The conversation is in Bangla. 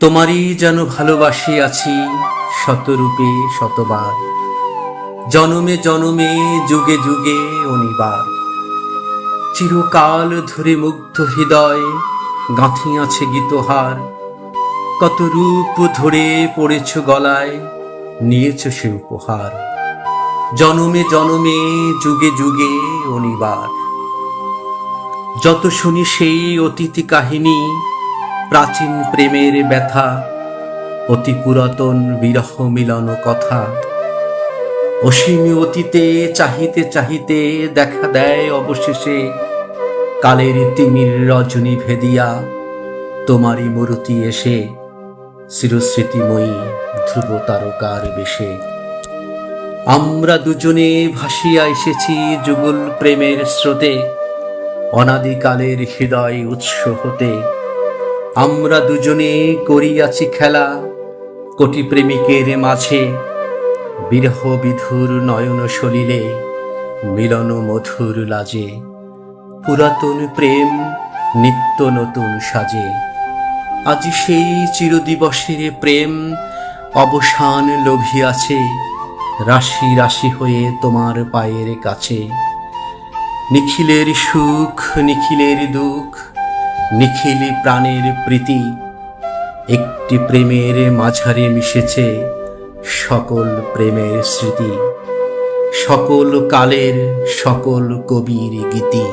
তোমারই যেন ভালোবাসি আছি শতরূপে শতবার, জনমে জনমে যুগে যুগে অনিবার। চিরকাল ধরে মুগ্ধ হৃদয় গাঁথিয়াছে গীতহার, কত রূপ ধরে পড়েছ গলায়, নিয়েছ সে উপহার। জনমে জনমে যুগে যুগে অনিবার। যত শুনি সেই অতীতি কাহিনী, প্রাচীন প্রেমের ব্যথা, অতি পুরাতন বিরহ মিলন কথা। অসীম অতীতে চাহিতে চাহিতে দেখা দেয় অবশেষে কালের তিমির রজনী ভেদিয়া তোমারই মূর্তি এসে, চিরস্মৃতিময়ী ধ্রুব তারকার বেশে। আমরা দুজনে ভাসিয়া এসেছি যুগল প্রেমের স্রোতে, অনাদিকালের হৃদয় উৎস হতে। আমরা দুজনে করিয়াছি খেলা কোটি প্রেমিকের মাঝে, বিরহ বিধুর নয়ন সলিলে মিলন মধুর লাজে। পুরাতন প্রেম নিত্য নতুন সাজে, আজি সেই চিরদিবসের প্রেম অবসান লোভিয়াছে, রাশি রাশি হয়ে তোমার পায়ের কাছে। নিখিলের সুখ নিখিলের দুঃখ, নিখিল প্রাণের প্রীতি, একটি প্রেমের মাঝারে মিশেছে সকল প্রেমের স্মৃতি, সকল কালের সকল কবির গীতি।